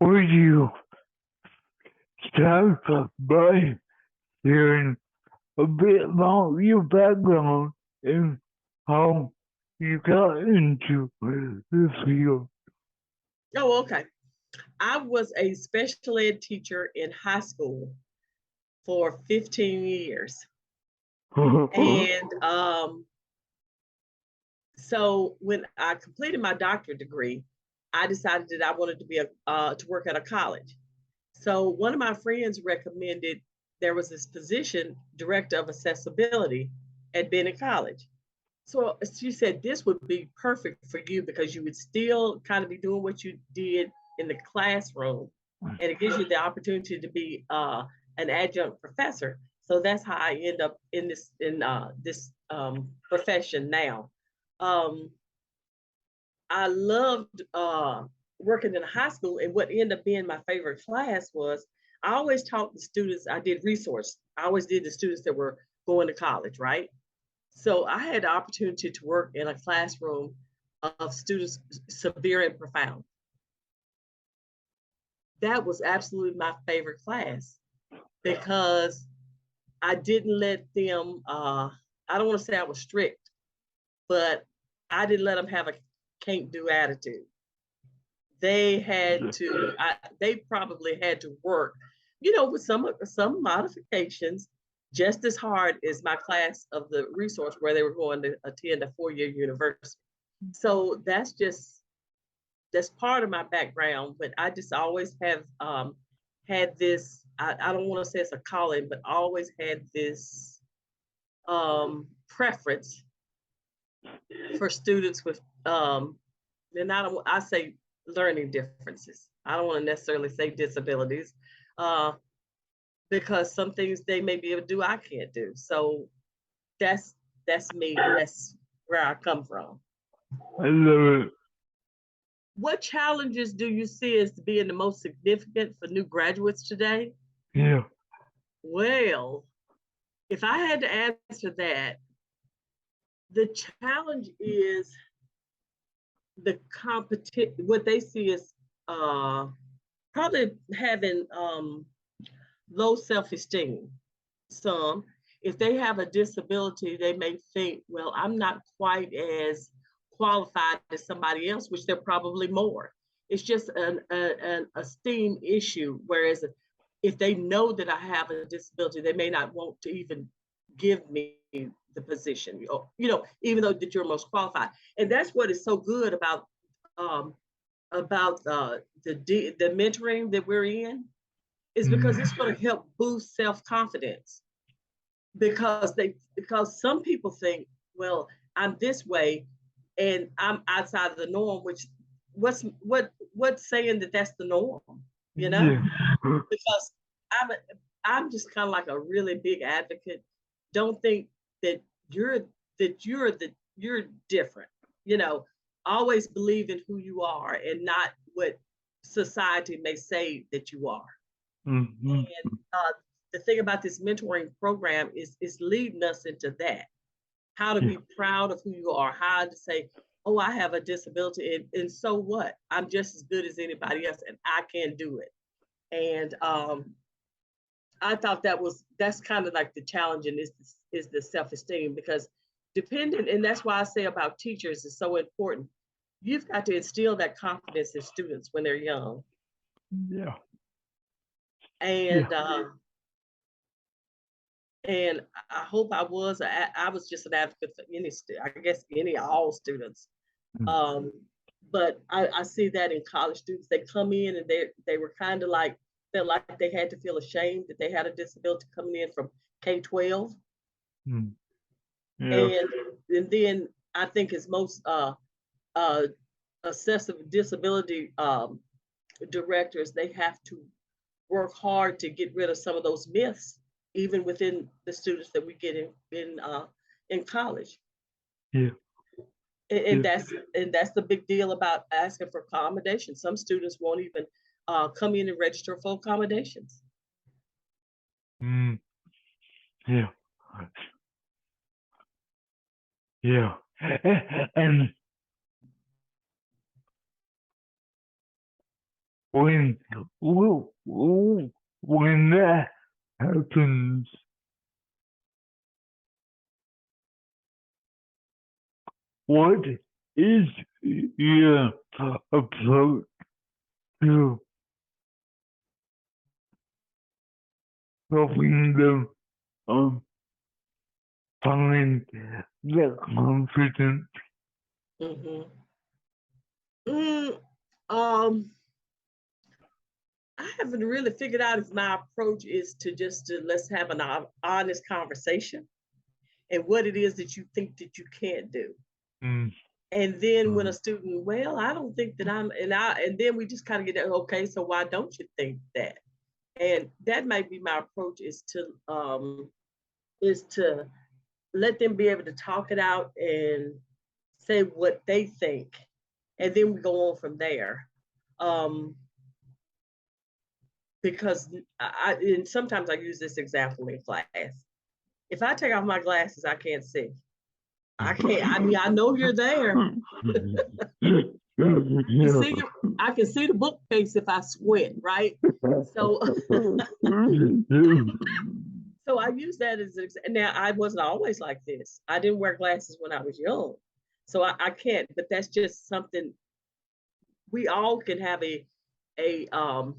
would you start off by sharing a bit about your background and how you got into the field? Oh, okay. I was a special ed teacher in high school for 15 years. And so when I completed my doctorate degree, I decided that I wanted to be to work at a college. So one of my friends recommended there was this position, director of accessibility at Bennett College. So she said this would be perfect for you because you would still kind of be doing what you did in the classroom, and it gives you the opportunity to be an adjunct professor. So that's how I end up in this profession now. Um, I loved working in high school, and what ended up being my favorite class was I always taught the students. I did resource. I always did the students that were going to college, right? So I had the opportunity to work in a classroom of students severe and profound. That was absolutely my favorite class because I didn't let them, I don't want to say I was strict, but I didn't let them have a can't do attitude. They had to, they probably had to work, with some modifications, just as hard as my class of the resource where they were going to attend a 4-year university. So that's part of my background, but I just always have had this, I don't want to say it's a calling, but always had this preference for students with, and I say learning differences. I don't want to necessarily say disabilities, because some things they may be able to do, I can't do. So that's me. That's where I come from. I love it. What challenges do you see as being the most significant for new graduates today? Yeah. Well, if I had to answer that, the challenge is the competition. What they see is probably having low self-esteem. Some, if they have a disability, they may think, well, I'm not quite as qualified as somebody else, which they're probably more. It's just an esteem issue. Whereas if they know that I have a disability, they may not want to even give me the position, even though that you're most qualified. And that's what is so good about the mentoring that we're in, is because it's going to help boost self-confidence. Because some people think, well, I'm this way and I'm outside of the norm, which what's saying that that's the norm, Yeah. because I'm just kind of like a really big advocate. Don't think that you're different, always believe in who you are and not what society may say that you are. Mm-hmm. And the thing about this mentoring program is leading us into that. How to be proud of who you are, how to say, oh, I have a disability, and so what? I'm just as good as anybody else, and I can do it. And I thought that's kind of like the challenge, and is the self-esteem, because and that's why I say about teachers is so important. You've got to instill that confidence in students when they're young. Yeah. And and I hope I was just an advocate for all students. But I see that in college students, they come in and they were kind of like, felt like they had to feel ashamed that they had a disability coming in from K-12. Yeah. And then I think as most assessive disability directors, they have to work hard to get rid of some of those myths, even within the students that we get in college. Yeah. And that's the big deal about asking for accommodation. Some students won't even come in and register for accommodations. Yeah. Yeah. And when when that happens, what is your approach to helping them um find that confidence? Mm-hmm. Mm, um, I haven't really figured out if my approach is to just to let's have an honest conversation and what it is that you think that you can't do. Mm. And then when a student, well, I don't think that and then we just kind of get that, okay, so why don't you think that? And that might be my approach is to let them be able to talk it out and say what they think, and then we go on from there. Um, because and sometimes I use this example in class. If I take off my glasses, I can't see. I can't. I mean, I know you're there. You see, I can see the bookcase if I squint, right? So, so I use that as an example. Now, I wasn't always like this. I didn't wear glasses when I was young, so I can't. But that's just something we all can have a um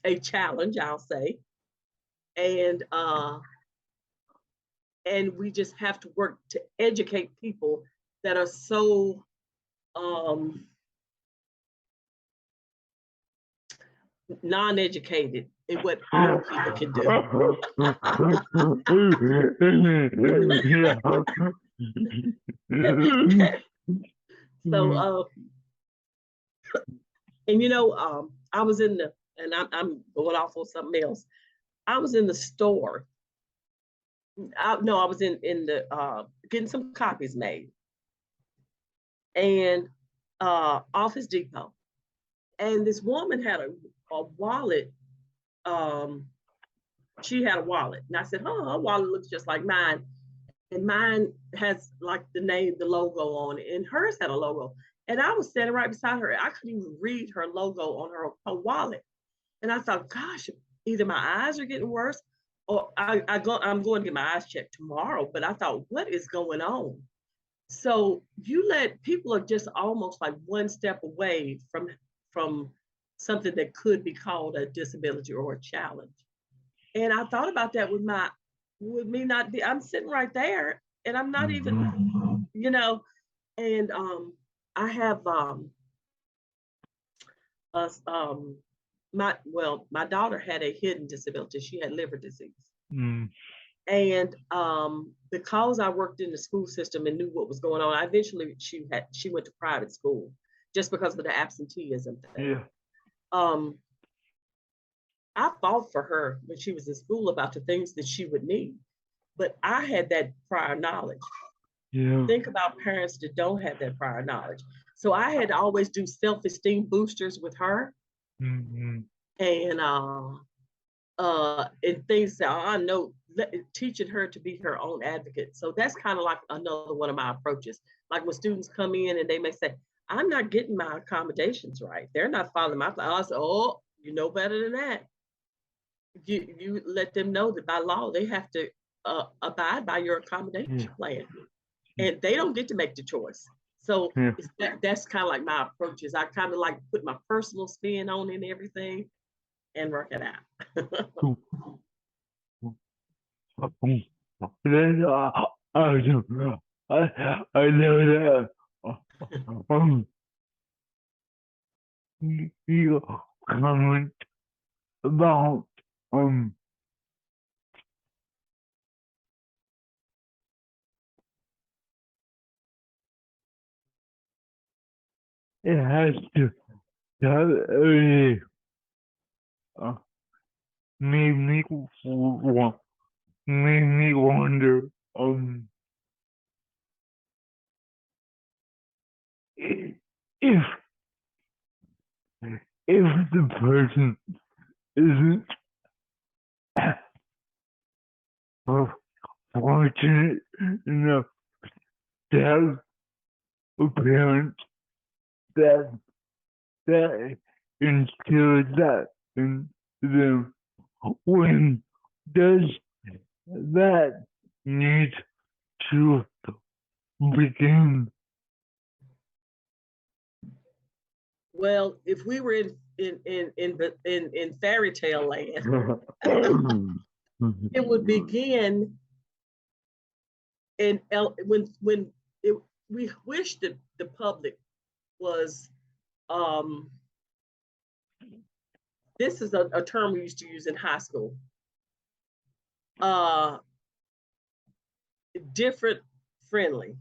a challenge, I'll say, and and we just have to work to educate people that are so um, non-educated in what all people can do. So, and I was in the, and I'm going off on something else. I was in the store. No, I was in the getting some copies made, and Office Depot, and this woman had a wallet. Um, she had a wallet, and I said, "Oh, her wallet looks just like mine." And mine has like the name, the logo on it, and hers had a logo. And I was standing right beside her. I couldn't even read her logo on her wallet. And I thought, gosh, either my eyes are getting worse or I'm going to get my eyes checked tomorrow. But I thought, what is going on? So you let people are just almost like one step away from something that could be called a disability or a challenge. And I thought about that with me not be, I'm sitting right there and I'm not even, and I have a, my daughter had a hidden disability. She had liver disease. Mm. And because I worked in the school system and knew what was going on, eventually she went to private school just because of the absenteeism thing. Yeah. I fought for her when she was in school about the things that she would need, but I had that prior knowledge. Yeah. Think about parents that don't have that prior knowledge. So I had to always do self-esteem boosters with her, Mm-hmm. and things that I know, teaching her to be her own advocate. So that's kind of like another one of my approaches. Like when students come in and they may say, "I'm not getting my accommodations right. They're not following my plan." I say, "Oh, you know better than that. You let them know that by law they have to abide by your accommodation plan, and they don't get to make the choice." So that's kind of like my approach. Is I kind of like put my personal spin on it and everything, and work it out. Then I know that um, you comment about um it has to have really uh, made me made me wonder if if the person isn't fortunate enough to have a parent that that instill that in them? When does that need to begin? Well, if we were in fairy tale land, it would begin when it, we wish that the public was um, this is a term we used to use in high school, uh, different friendly.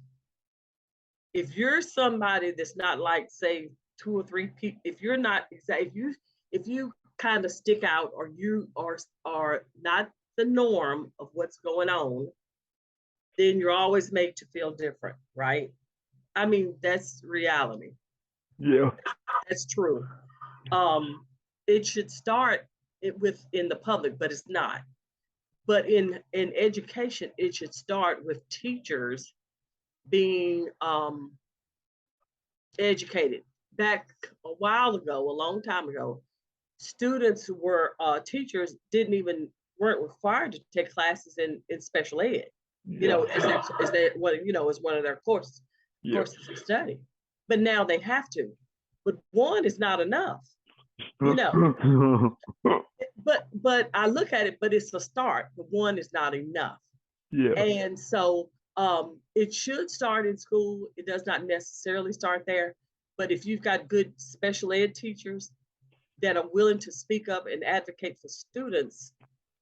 If you're somebody that's not like, say, two or three people, if you're not, if you kind of stick out, or you are not the norm of what's going on, then you're always made to feel different, right? I mean, that's reality. Yeah. That's true. Um, it should start in the public, but it's not. But in education, it should start with teachers being educated. Back a while ago, a long time ago, students were teachers weren't required to take classes in special ed. You know, as they what as one of their courses of study. But now they have to. But one is not enough. You know, but I look at it, but it's a start. But one is not enough. Yeah. And so it should start in school. It does not necessarily start there. But if you've got good special ed teachers that are willing to speak up and advocate for students,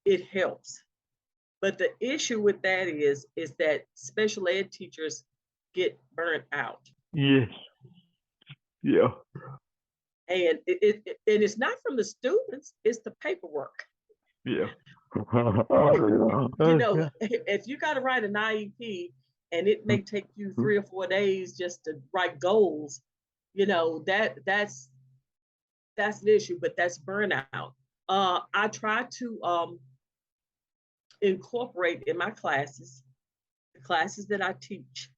it helps. But the issue with that is that special ed teachers get burnt out. Yes. Yeah. And it's not from the students, it's the paperwork. Yeah. You know, if you got to write an IEP and it may take you 3 or 4 days just to write goals, you know, that's an issue, but that's burnout. I try to incorporate in my classes, the classes that I teach,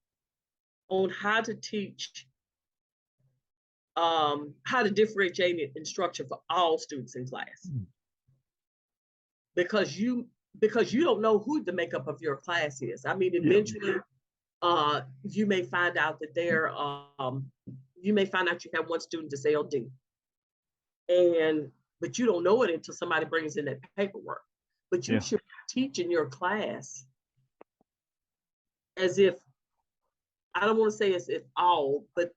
on how to teach, how to differentiate instruction for all students in class. Because you don't know who the makeup of your class is. I mean, eventually, you may find out that you may find out you have one student that's LD, but you don't know it until somebody brings in that paperwork. But you should teach in your class as if, I don't want to say as if all, but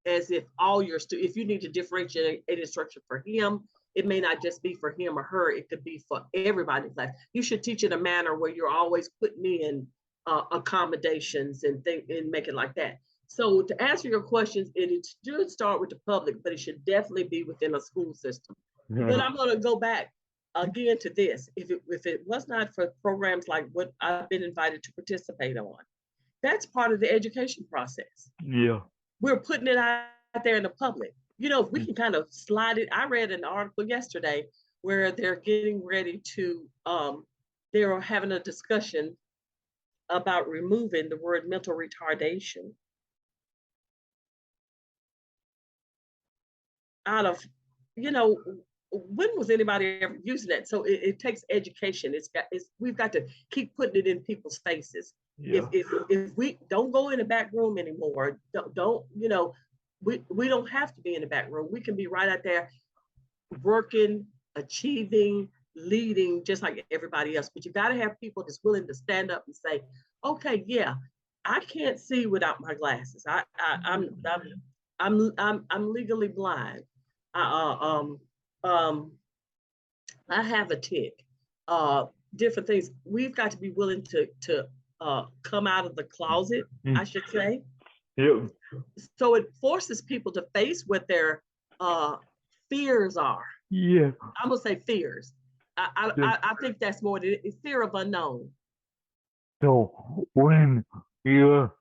as if all your students, if you need to differentiate an instruction for him, it may not just be for him or her, it could be for everybody in class. You should teach in a manner where you're always putting in accommodations and make it like that. So to answer your questions, it should start with the public, but it should definitely be within a school system. But I'm going to go back again to this. If it was not for programs like what I've been invited to participate on, that's part of the education process. Yeah. We're putting it out there in the public. You know, if we can kind of slide it. I read an article yesterday where they're getting ready to, they're having a discussion about removing the word mental retardation out of, you know, when was anybody ever using that? So it takes education. We've got to keep putting it in people's faces. Yeah. If we don't go in the back room anymore, don't you know, we don't have to be in the back room. We can be right out there working, achieving, leading, just like everybody else. But you got to have people that's willing to stand up and say, okay, yeah, I can't see without my glasses. I'm legally blind. I have a tick. Different things. We've got to be willing to come out of the closet, I should say. Yep. So it forces people to face what their fears are. Yeah. I'm gonna say fears. I think that's more the fear of unknown. So when you're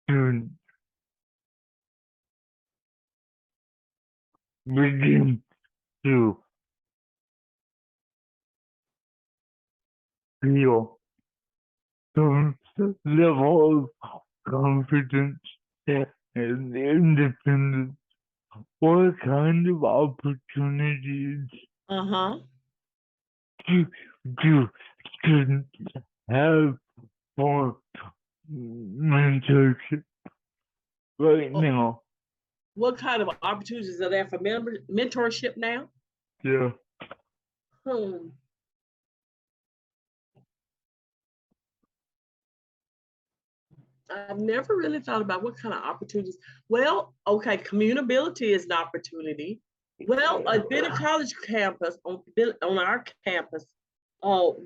student begin to feel some level of confidence and independence, what kind of opportunities Uh-huh. do, do students have for mentorship right Oh, now? what kind of opportunities are there for mentorship now? Yeah. Hmm. I've never really thought about what kind of opportunities. Well, okay, CommunAbility is an opportunity. Well, I've been a college campus on our campus.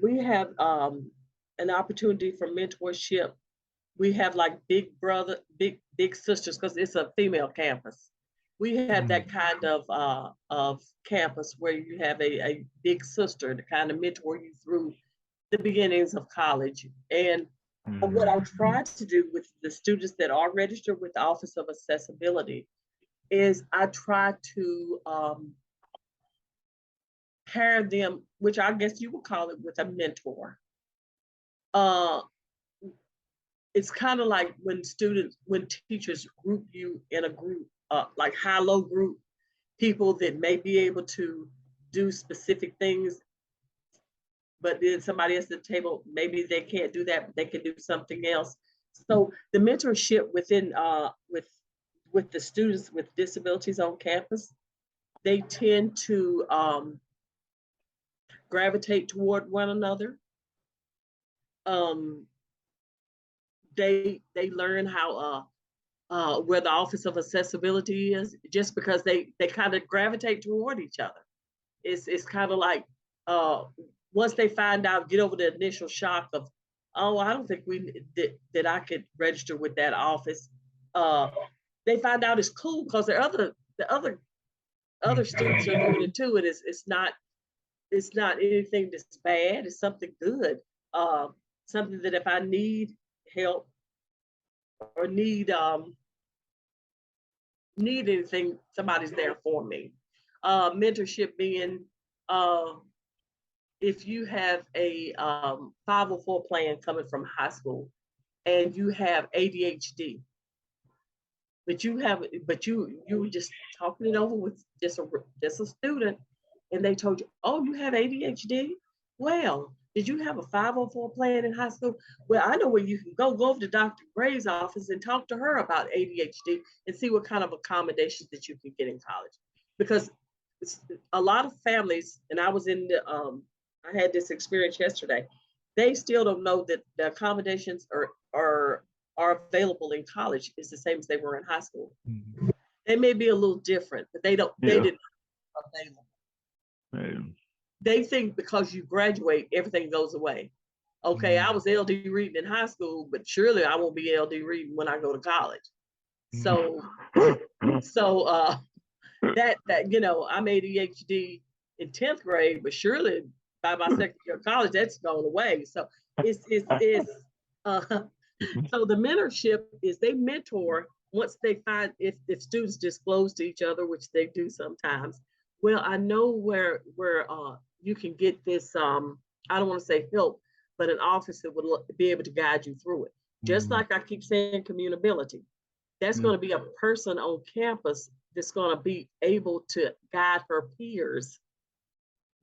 We have an opportunity for mentorship. We have like big brother, big sisters, because it's a female campus. We have Mm, that kind of campus where you have a big sister to kind of mentor you through the beginnings of college. And what mm, I try to do with the students that are registered with the Office of Accessibility is I try to pair them, which I guess you would call it, with a mentor. Uh, it's kind of like when teachers group you in a group, like high-low group, people that may be able to do specific things, but then somebody else at the table, maybe they can't do that, but they can do something else. So the mentorship within with the students with disabilities on campus, they tend to gravitate toward one another. Um, they learn how where the Office of Accessibility is, just because they kind of gravitate toward each other. It's kind of like uh, once they find out, get over the initial shock of, oh, I don't think that I could register with that office. Uh, they find out it's cool because the other students are doing it too, and it's not anything that's bad. It's something good. Uh, Something that if I need help or need anything, somebody's there for me. Mentorship being uh, if you have a 504 plan coming from high school and you have ADHD, but you were just talking it over with just a student, and they told you, oh, you have ADHD. Well, did you have a 504 plan in high school? Well, I know where you can go over to Dr. Gray's office and talk to her about ADHD and see what kind of accommodations that you can get in college. Because a lot of families, and I had this experience yesterday. They still don't know that the accommodations are available in college is the same as they were in high school. mm. They may be a little different, but they Yeah. didn't available. Um, They think because you graduate, everything goes away. Okay, I mm, was LD reading in high school, but surely I won't be LD reading when I go to college. So so that I'm ADHD in 10th grade, but surely by my second year of college, that's gone away. So it's uh, so the mentorship is they mentor once they find if students disclose to each other, which they do sometimes. Well, I know where you can get this. I don't want to say help, but an office that would be able to guide you through it. Just mm, like I keep saying, CommunAbility. That's mm. going to be a person on campus that's going to be able to guide her peers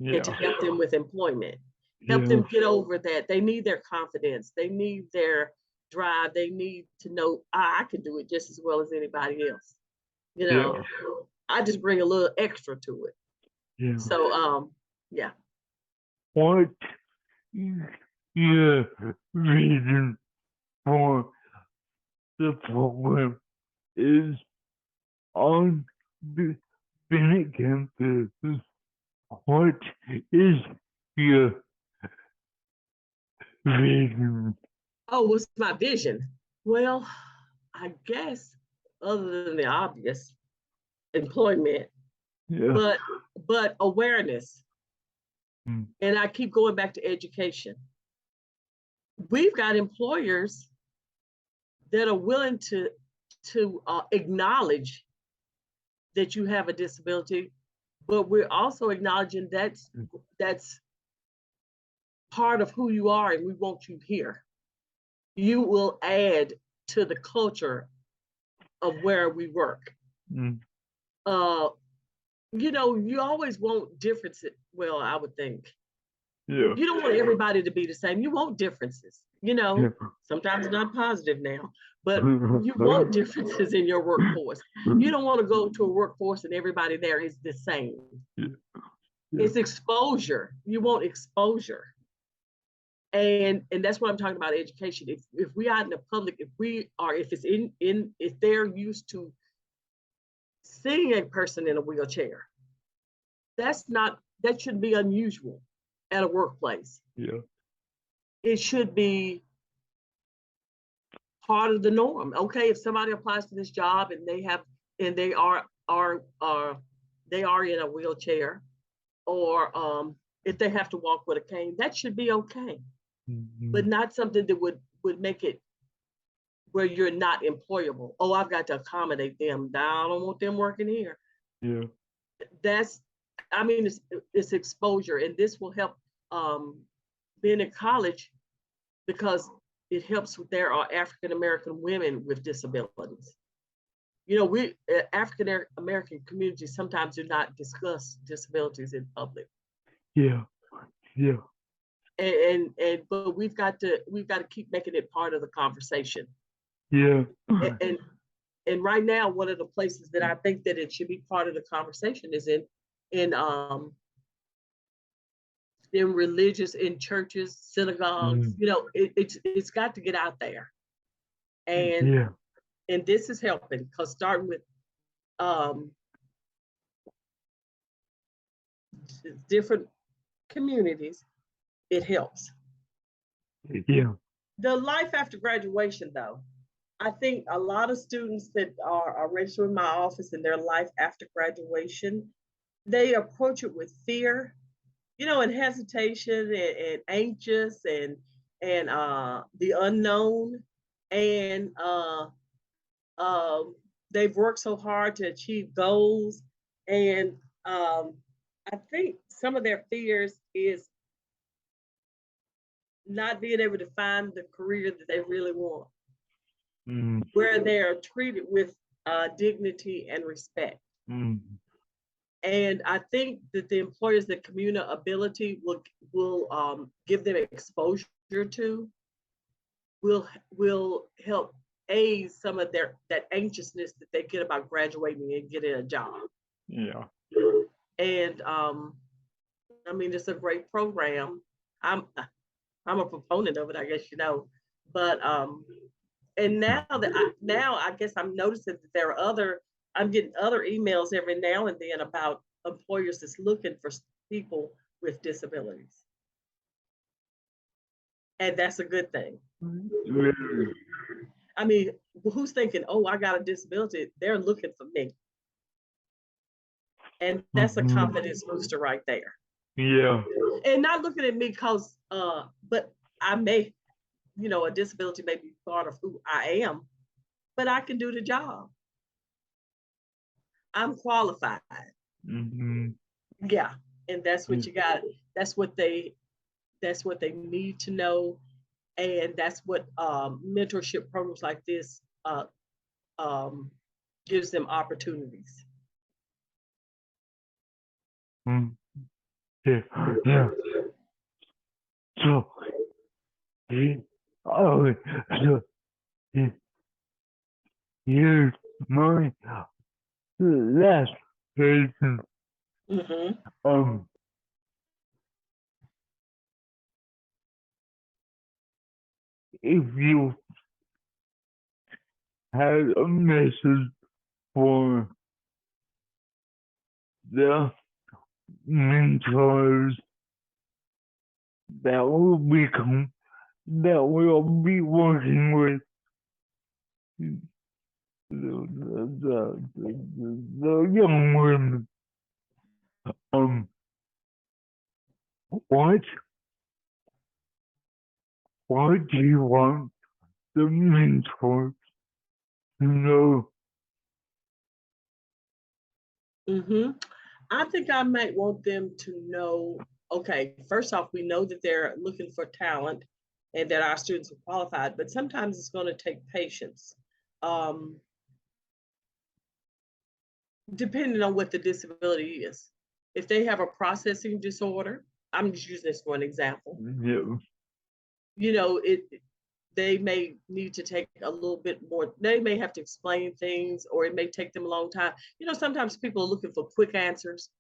and to Yeah. help them with employment, help Yeah. them get over that. They need their confidence, they need their drive, they need to know, I can do it just as well as anybody else. You know, Yeah. I just bring a little extra to it. Yeah. So, yeah. What is your reason for the program is on the Bennett campus? What is your vision? Oh, what's my vision? Well, I guess other than the obvious, employment, Yeah. but awareness. Mm, And I keep going back to education. We've got employers that are willing to acknowledge that you have a disability, but we're also acknowledging that's part of who you are, and we want you here. You will add to the culture of where we work. mm, you always want differences. Well, I would think Yeah. you don't want everybody to be the same. You want differences. Yeah. Sometimes not positive now, but you want differences in your workforce. You don't want to go to a workforce and everybody there is the same. Yeah. It's exposure. You want exposure. And that's what I'm talking about education. If we out in the public, if it's if they're used to seeing a person in a wheelchair, that should be unusual at a workplace. Yeah. It should be part of the norm. Okay, if somebody applies to this job and they are in a wheelchair, or if they have to walk with a cane, that should be okay, but not something that would make it where you're not employable. Oh, I've got to accommodate them. I don't want them working here. Yeah. That's, I mean, it's exposure, and this will help being in college, because it helps with there are African American women with disabilities. We African American communities sometimes do not discuss disabilities in public. Yeah. Yeah. But we've got to keep making it part of the conversation. Yeah. And right now, one of the places that I think that it should be part of the conversation is in in churches, synagogues. It's got to get out there, and Yeah. and this is helping, because starting with different communities, it helps. Yeah. The life after graduation, though, I think a lot of students that are registered in my office in their life after graduation, they approach it with fear, and hesitation, and anxious, and the unknown, and they've worked so hard to achieve goals, and I think some of their fears is not being able to find the career that they really want, where they are treated with dignity and respect. And I think that the employers that CommunAbility will give them exposure to will help aid some of that anxiousness that they get about graduating and getting a job. Yeah. And I mean, it's a great program. I'm a proponent of it, I guess but and now I guess I'm noticing that I'm getting other emails every now and then about employers that's looking for people with disabilities. And that's a good thing. I mean, who's thinking, oh, I got a disability? They're looking for me. And that's a confidence booster right there. Yeah. And not looking at me because, but I may, a disability may be part of who I am, but I can do the job. I'm qualified. Yeah. And that's what you got. That's what they need to know. And that's what mentorship programs like this gives them opportunities. Yeah. Yeah. So, here's my last question. If you had a message for the mentors that will be working with the young women, what do you want the mentors to know? I think I might want them to know, okay, first off, we know that they're looking for talent and that our students are qualified, but sometimes it's going to take patience. depending on what the disability is. If they have a processing disorder, I'm just using this for an example. Yeah. You know, they may need to take a little bit more. They may have to explain things, or it may take them a long time. You know, sometimes people are looking for quick answers,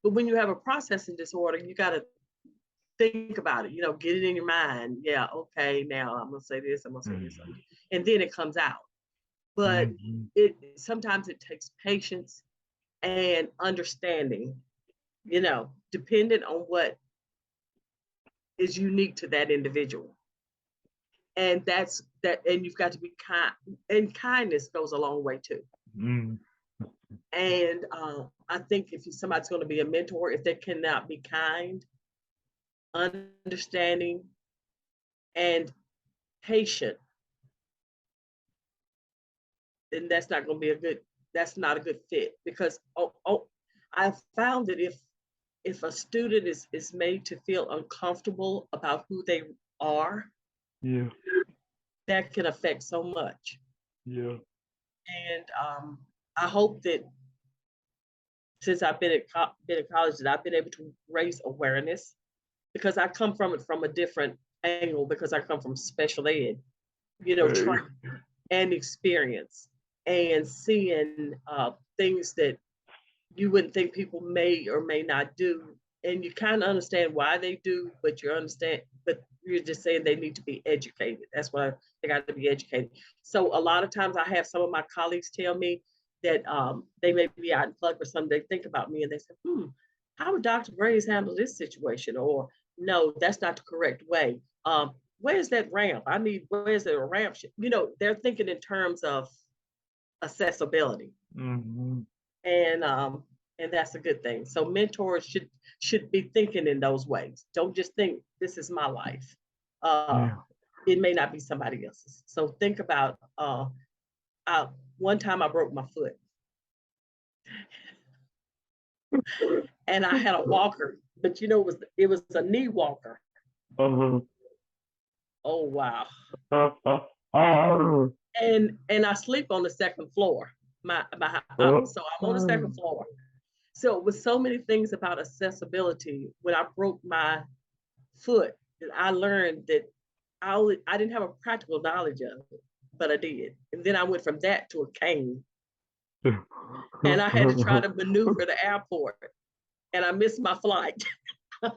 but when you have a processing disorder, you got to think about it. You know, get it in your mind. Yeah, okay, now I'm gonna say this. I'm gonna say this, and then it comes out. But Mm-hmm. it sometimes it takes patience and understanding. You know, dependent on what is unique to that individual. And that's that, and you've got to be kind, and kindness goes a long way too. Mm-hmm. And I think if somebody's going to be a mentor, if they cannot be kind, understanding, and patient, then that's not going to be that's not a good fit. Because I found that if a student is made to feel uncomfortable about who they are, Yeah. that can affect so much. Yeah. And I hope that since I've been at college, that I've been able to raise awareness, because I come from it from a different angle, because I come from special ed, you know, trying and experience and seeing things that you wouldn't think people may or may not do, and you kind of understand why they do, but you're just saying they need to be educated. That's why they got to be educated. So a lot of times I have some of my colleagues tell me that they may be out in public or something, they think about me and they say, how would Dr. Graves handle this situation? Or no, that's not the correct way. Where's that ramp? Where's there a ramp? You know, they're thinking in terms of accessibility. Mm-hmm. And that's a good thing. So mentors should be thinking in those ways. Don't just think this is my life. Uh, Yeah. it may not be somebody else's. So think about one time I broke my foot, and I had a walker, but you know it was a knee walker. Uh-huh. Oh wow! Uh-huh. And I sleep on the second floor. So I'm on the second floor. So with so many things about accessibility, when I broke my foot, I learned that I didn't have a practical knowledge of it, but I did. And then I went from that to a cane, and I had to try to maneuver the airport, and I missed my flight. I've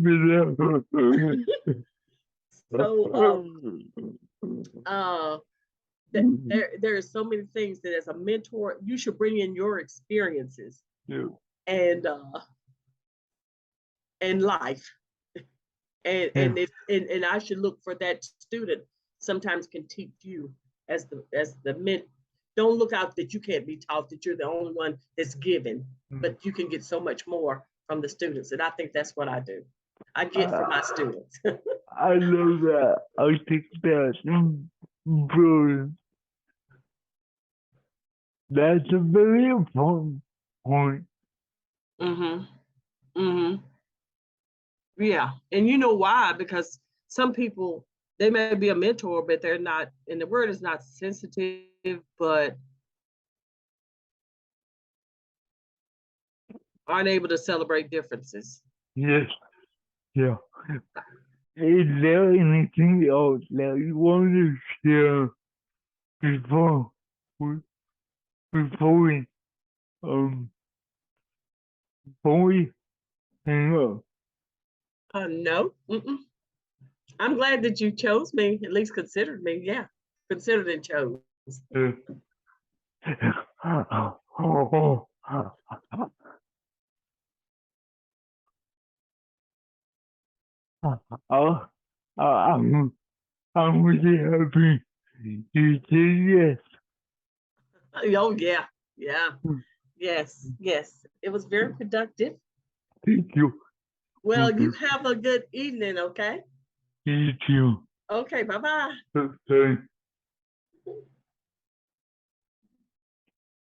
been there. So uh, there are so many things that as a mentor you should bring in your experiences Yeah. and life, and Yeah. and I should look for that student sometimes can teach you as the men. Don't look out that you can't be taught, that you're the only one that's given, but you can get so much more from the students, and I think that's what I do. I get from my students. I love that. I think that's brilliant. That's a very important point. Mm-hmm. Mm-hmm. Yeah. And you know why? Because some people, they may be a mentor, but they're not, and the word is not sensitive, but aren't able to celebrate differences. Yes. Yeah. Is there anything else that you want to share before we before we um before we hang up? No. Mm-mm. I'm glad that you chose me, at least considered me. Yeah. Considered and chose. Yeah. Uh, I'm really happy you did Oh, yeah. Yeah. yes. Yes. Yes. It was very productive. Thank you. Well, Thank you you. have a good evening, okay? You too. Okay. Bye bye. Okay.